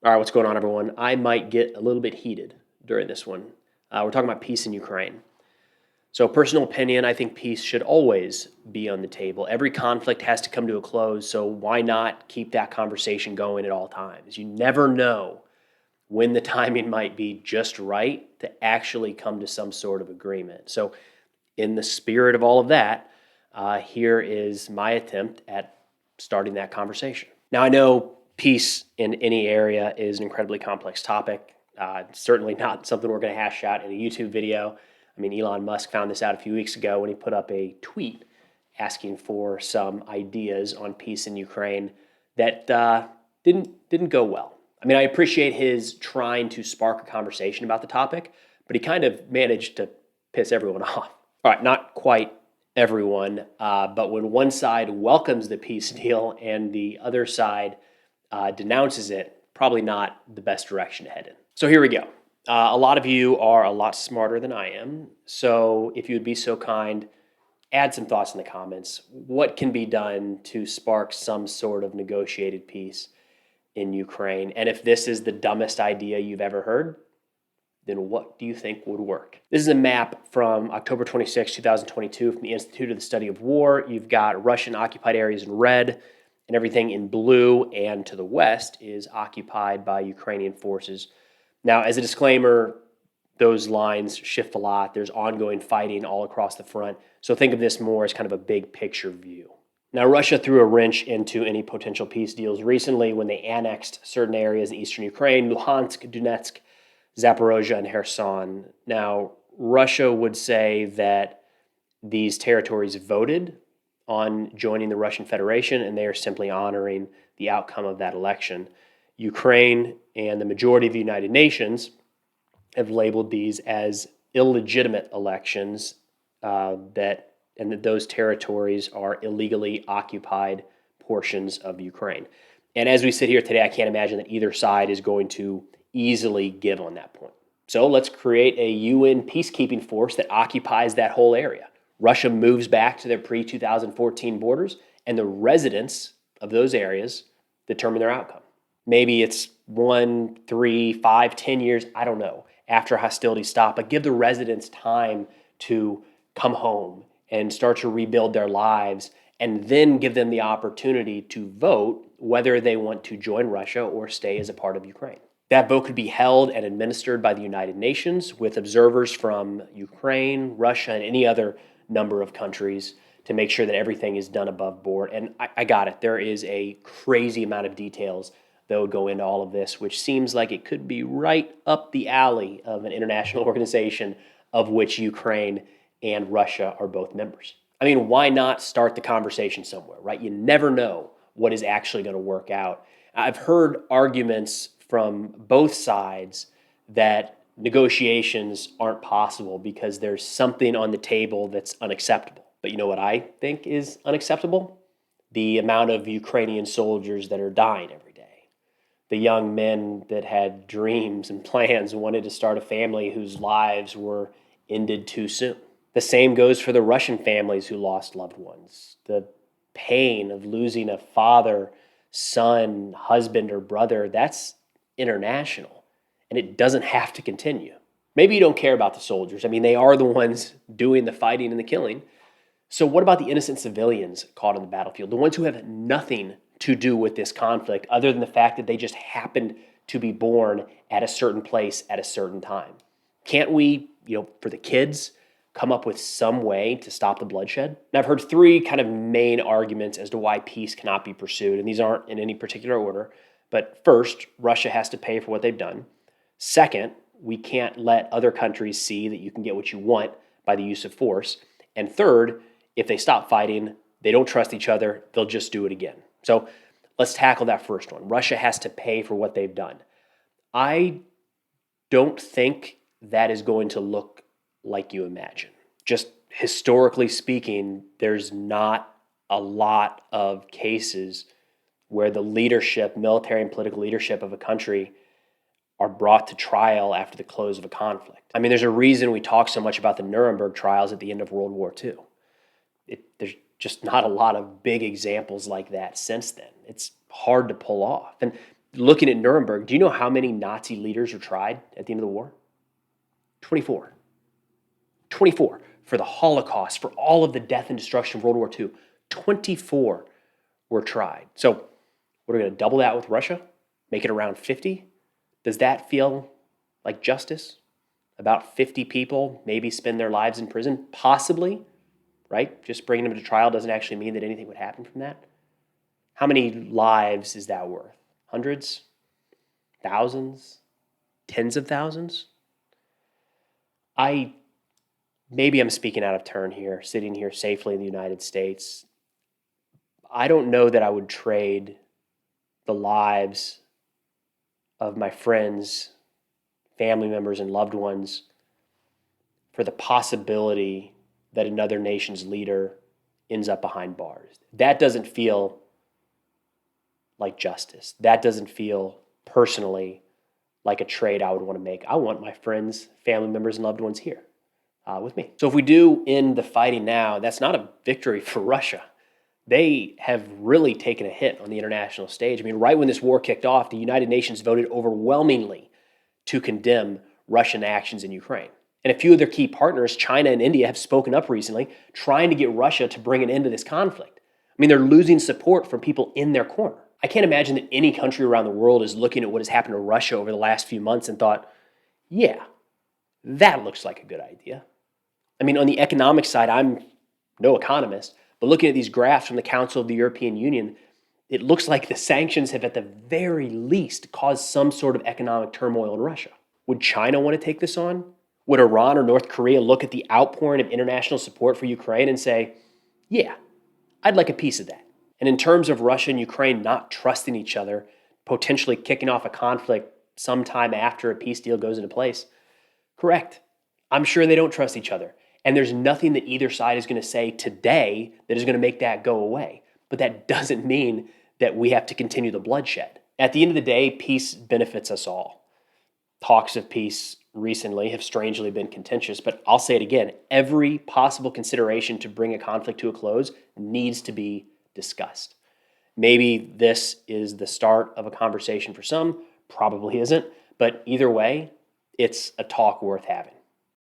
All right, what's going on, everyone? I might get a little bit heated during this one. We're talking about peace in Ukraine. So, personal opinion, I think peace should always be on the table. Every conflict has to come to a close, so why not keep that conversation going at all times? You never know when the timing might be just right to actually come to some sort of agreement. So, in the spirit of all of that, here is my attempt at starting that conversation. Now, I know peace in any area is an incredibly complex topic. Certainly not something we're going to hash out in a YouTube video. I mean, Elon Musk found this out a few weeks ago when he put up a tweet asking for some ideas on peace in Ukraine that didn't go well. I mean, I appreciate his trying to spark a conversation about the topic, but he kind of managed to piss everyone off. All right, not quite everyone, but when one side welcomes the peace deal and the other side denounces it, probably not the best direction to head in. So here we go. A lot of you are a lot smarter than I am. So if you would be so kind, add some thoughts in the comments. What can be done to spark some sort of negotiated peace in Ukraine? And if this is the dumbest idea you've ever heard, then what do you think would work? This is a map from October 26, 2022 from the Institute of the Study of War. You've got Russian occupied areas in red, and everything in blue and to the west is occupied by Ukrainian forces. Now, as a disclaimer, those lines shift a lot. There's ongoing fighting all across the front. So think of this more as kind of a big picture view. Now, Russia threw a wrench into any potential peace deals recently when they annexed certain areas in eastern Ukraine, Luhansk, Donetsk, Zaporozhye, and Kherson. Now, Russia would say that these territories voted on joining the Russian Federation, and they are simply honoring the outcome of that election. Ukraine and the majority of the United Nations have labeled these as illegitimate elections, that those territories are illegally occupied portions of Ukraine. And as we sit here today, I can't imagine that either side is going to easily give on that point. So let's create a UN peacekeeping force that occupies that whole area. Russia moves back to their pre-2014 borders, and the residents of those areas determine their outcome. Maybe it's 1, 3, 5, 10 years, I don't know, after hostilities stop, but give the residents time to come home and start to rebuild their lives, and then give them the opportunity to vote whether they want to join Russia or stay as a part of Ukraine. That vote could be held and administered by the United Nations with observers from Ukraine, Russia, and any other number of countries to make sure that everything is done above board. And I got it. There is a crazy amount of details that would go into all of this, which seems like it could be right up the alley of an international organization of which Ukraine and Russia are both members. I mean, why not start the conversation somewhere, right? You never know what is actually going to work out. I've heard arguments from both sides that negotiations aren't possible because there's something on the table that's unacceptable. But you know what I think is unacceptable? The amount of Ukrainian soldiers that are dying every day. The young men that had dreams and plans and wanted to start a family whose lives were ended too soon. The same goes for the Russian families who lost loved ones. The pain of losing a father, son, husband, or brother, that's international. And it doesn't have to continue. Maybe you don't care about the soldiers. I mean, they are the ones doing the fighting and the killing. So what about the innocent civilians caught on the battlefield? The ones who have nothing to do with this conflict other than the fact that they just happened to be born at a certain place at a certain time. Can't we, for the kids, come up with some way to stop the bloodshed? And I've heard three kind of main arguments as to why peace cannot be pursued, and these aren't in any particular order. But first, Russia has to pay for what they've done. Second, we can't let other countries see that you can get what you want by the use of force. And third, if they stop fighting, they don't trust each other, they'll just do it again. So let's tackle that first one. Russia has to pay for what they've done. I don't think that is going to look like you imagine. Just historically speaking, there's not a lot of cases where the leadership, military and political leadership of a country are brought to trial after the close of a conflict. I mean, there's a reason we talk so much about the Nuremberg Trials at the end of World War II. There's just not a lot of big examples like that since then. It's hard to pull off. And looking at Nuremberg, do you know how many Nazi leaders were tried at the end of the war? 24. 24 for the Holocaust, for all of the death and destruction of World War II. 24 were tried. So we're going to double that with Russia, make it around 50. Does that feel like justice? About 50 people maybe spend their lives in prison, possibly, right? Just bringing them to trial doesn't actually mean that anything would happen from that. How many lives is that worth? Hundreds? Thousands? Tens of thousands? Maybe I'm speaking out of turn here, sitting here safely in the United States. I don't know that I would trade the lives of my friends, family members, and loved ones for the possibility that another nation's leader ends up behind bars. That doesn't feel like justice. That doesn't feel personally like a trade I would want to make. I want my friends, family members, and loved ones here with me. So if we do end the fighting now, that's not a victory for Russia. They have really taken a hit on the international stage. I mean, right when this war kicked off, the United Nations voted overwhelmingly to condemn Russian actions in Ukraine. And a few of their key partners, China and India, have spoken up recently, trying to get Russia to bring an end to this conflict. I mean, they're losing support from people in their corner. I can't imagine that any country around the world is looking at what has happened to Russia over the last few months and thought, yeah, that looks like a good idea. I mean, on the economic side, I'm no economist, but looking at these graphs from the Council of the European Union, it looks like the sanctions have at the very least caused some sort of economic turmoil in Russia. Would China want to take this on? Would Iran or North Korea look at the outpouring of international support for Ukraine and say, yeah, I'd like a piece of that? And in terms of Russia and Ukraine not trusting each other, potentially kicking off a conflict sometime after a peace deal goes into place, correct. I'm sure they don't trust each other. And there's nothing that either side is going to say today that is going to make that go away. But that doesn't mean that we have to continue the bloodshed. At the end of the day, peace benefits us all. Talks of peace recently have strangely been contentious, but I'll say it again. Every possible consideration to bring a conflict to a close needs to be discussed. Maybe this is the start of a conversation for some, probably isn't, but either way, it's a talk worth having.